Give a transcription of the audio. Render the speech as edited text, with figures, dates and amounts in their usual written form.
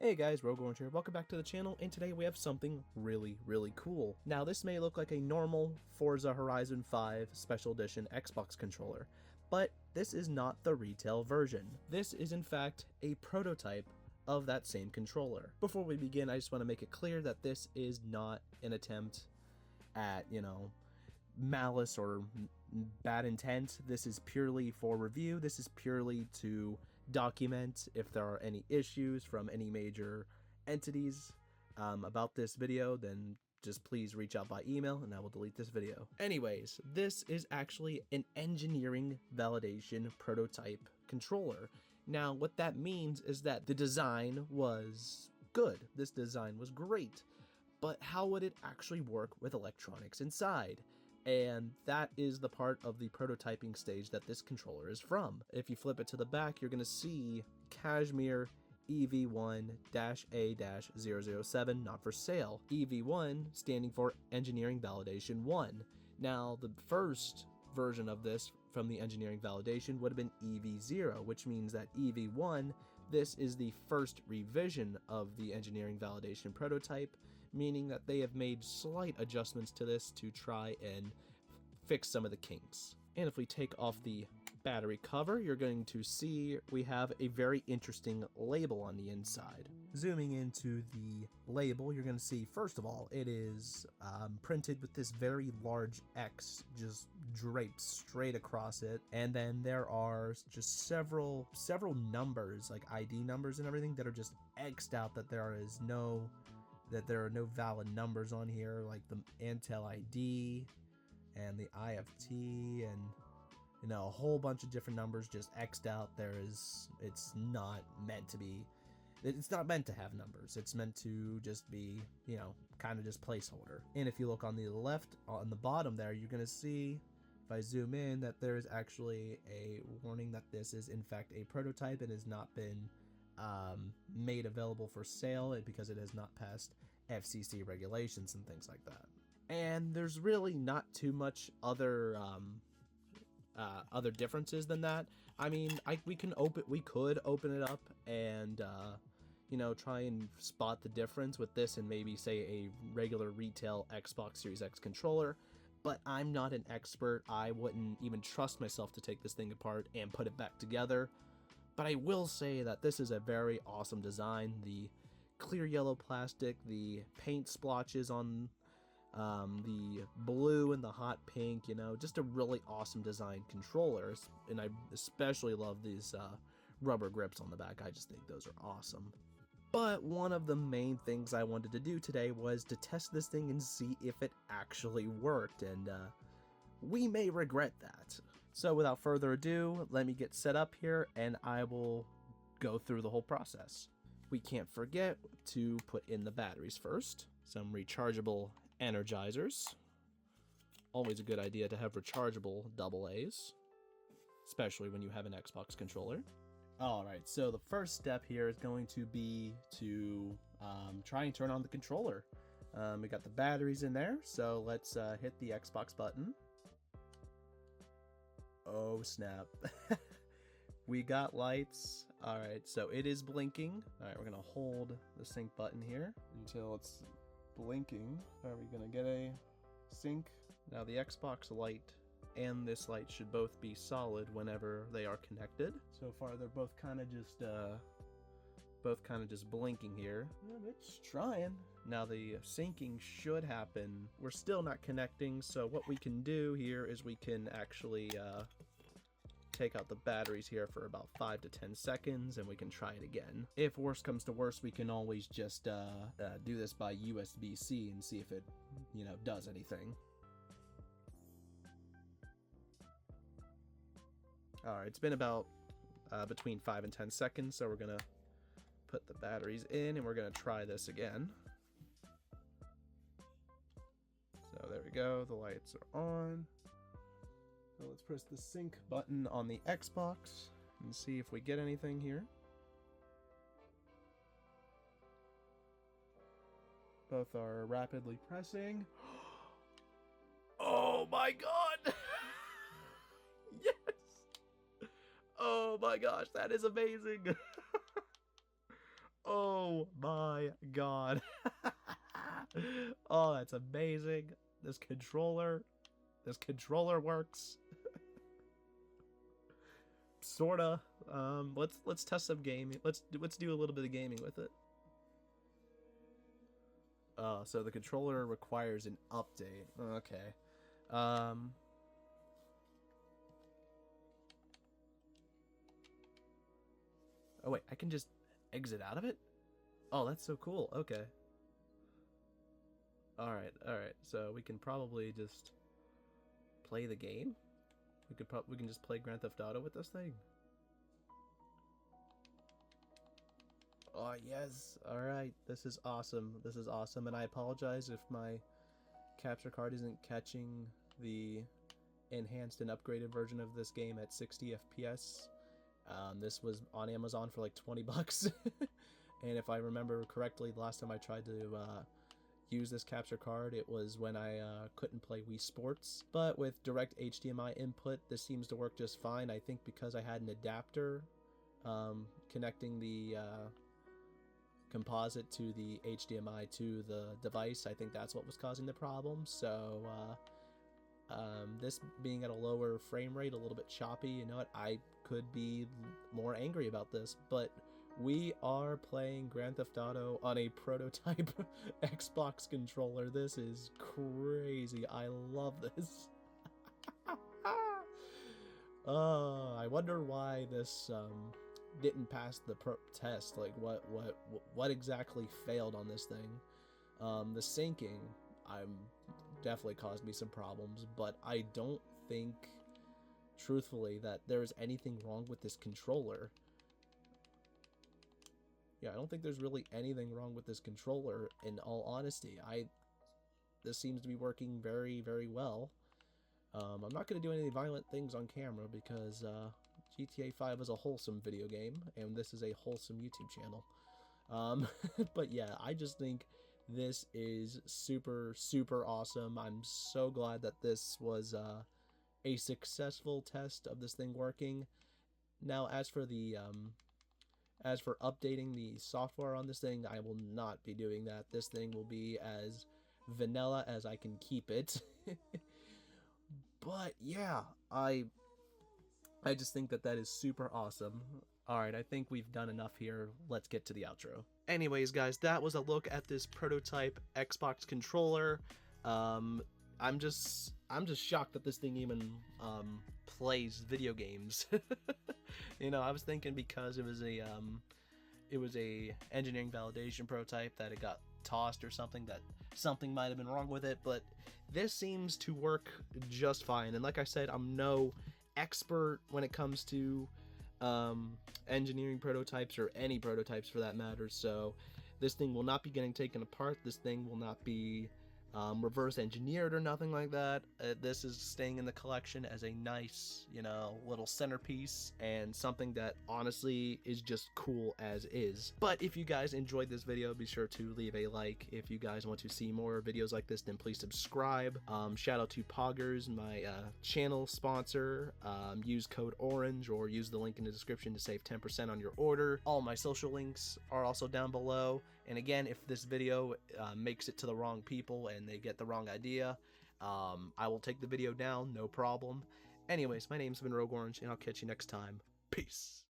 Hey guys, Rogorange here. Welcome back to the channel, and today we have something really cool. Now this may look like a normal Forza Horizon 5 Special Edition Xbox controller, but this is not the retail version. This is in fact a prototype of that same controller. Before we begin, I just want to make it clear that this is not an attempt at, malice or bad intent. This is purely for review. This is purely to document if there are any issues from any major entities about this video, then just please reach out by email and I will delete this video. Anyways, this is actually an engineering validation prototype controller. Now what that means is that the design was good. This design was great, but how would it actually work with electronics inside? And that is the part of the prototyping stage that this controller is from. If you flip it to the back, you're going to see Kashmir EV1-A-007 not for sale. EV1 standing for Engineering Validation 1. Now, the first version of this from the engineering validation would have been EV0, which means that EV1, this is the first revision of the engineering validation prototype, meaning that they have made slight adjustments to this to try and fix some of the kinks. And if we take off the battery cover, you're going to see we have a very interesting label on the inside. Zooming into the label, you're going to see, first of all, it is printed with this very large X just draped straight across it, and then there are just several numbers, like ID numbers and everything, that are just X'd out, that there are no valid numbers on here, like the Intel ID and the IFT and a whole bunch of different numbers just X'd out. It's not meant to have numbers. It's meant to just be, kind of just placeholder. And if you look on the left, on the bottom there, you're going to see, if I zoom in, that there is actually a warning that this is in fact a prototype and has not been made available for sale because it has not passed FCC regulations and things like that. And there's really not too much other differences than that. I mean, we could open it up and try and spot the difference with this and maybe say a regular retail Xbox Series X controller, but I'm not an expert. I wouldn't even trust myself to take this thing apart and put it back together. But I will say that this is a very awesome design. The clear yellow plastic, the paint splotches on the blue and the hot pink, just a really awesome design controller. And I especially love these rubber grips on the back. I just think those are awesome. But one of the main things I wanted to do today was to test this thing and see if it actually worked, and we may regret that. So without further ado, let me get set up here and I will go through the whole process. We can't forget to put in the batteries first. Some rechargeable energizers. Always a good idea to have rechargeable AA's, especially when you have an Xbox controller. Alright, so the first step here is going to be to try and turn on the controller. We got the batteries in there, so let's hit the Xbox button. Oh snap. We got lights. Alright, so it is blinking. Alright, we're gonna hold the sync button here until it's blinking. Are we gonna get a sync? Now the Xbox light and this light should both be solid whenever they are connected. So far they're both kind of just blinking here. It's trying. Now the syncing should happen. We're still not connecting, so what we can do here is we can actually take out the batteries here for about 5 to 10 seconds and we can try it again. If worst comes to worst, we can always just do this by USB-C and see if it does anything. Alright, it's been about between 5 and 10 seconds, so we're gonna put the batteries in and we're gonna try this again. So there we go, the lights are on. So let's press the sync button on the Xbox and see if we get anything here. Both are rapidly pressing. Oh my god! Yes! Oh my gosh, that is amazing! Oh my god. Oh, that's amazing. This controller works. Sorta. Let's test some gaming. Let's do a little bit of gaming with it. So the controller requires an update. Okay. Oh wait, I can just exit out of it? Oh, that's so cool. Okay. Alright. So we can probably just play the game? We can just play Grand Theft Auto with this thing? Oh, yes. Alright. This is awesome. And I apologize if my capture card isn't catching the enhanced and upgraded version of this game at 60 FPS. This was on Amazon for like 20 bucks. And if I remember correctly, the last time I tried to use this capture card, it was when I couldn't play Wii Sports. But with direct HDMI input, this seems to work just fine. I think because I had an adapter connecting the composite to the HDMI to the device, I think that's what was causing the problem. So this being at a lower frame rate, a little bit choppy, you know what, I could be more angry about this, but we are playing Grand Theft Auto on a prototype Xbox controller. This is crazy. I love this. I wonder why this didn't pass the test. Like what exactly failed on this thing? The syncing, definitely caused me some problems, but I don't think, truthfully, that there's anything wrong with this controller. Yeah, I don't think there's really anything wrong with this controller, in all honesty. This seems to be working very, very well. I'm not going to do any violent things on camera because GTA 5 is a wholesome video game, and this is a wholesome YouTube channel. But yeah, I just think this is super, super awesome. I'm so glad that this was a successful test of this thing working. Now, as for updating the software on this thing, I will not be doing that. This thing will be as vanilla as I can keep it. But yeah, I just think that is super awesome. Alright, I think we've done enough here. Let's get to the outro. Anyways, guys, that was a look at this prototype Xbox controller. I'm just shocked that this thing even plays video games. You know, I was thinking because it was a engineering validation prototype that it got tossed or something, that something might have been wrong with it, but this seems to work just fine. And like I said, I'm no expert when it comes to engineering prototypes, or any prototypes for that matter, so this thing will not be getting taken apart. This thing will not be reverse engineered or nothing like that. This is staying in the collection as a nice, you know, little centerpiece, and something that honestly is just cool as is. But if you guys enjoyed this video, be sure to leave a like. If you guys want to see more videos like this, then please subscribe. Shout out to Poggers, my channel sponsor. Use code ORANGE or use the link in the description to save 10% on your order. All my social links are also down below. And again, if this video makes it to the wrong people and they get the wrong idea, I will take the video down, no problem. Anyways, my name's been Rogue Orange, and I'll catch you next time. Peace.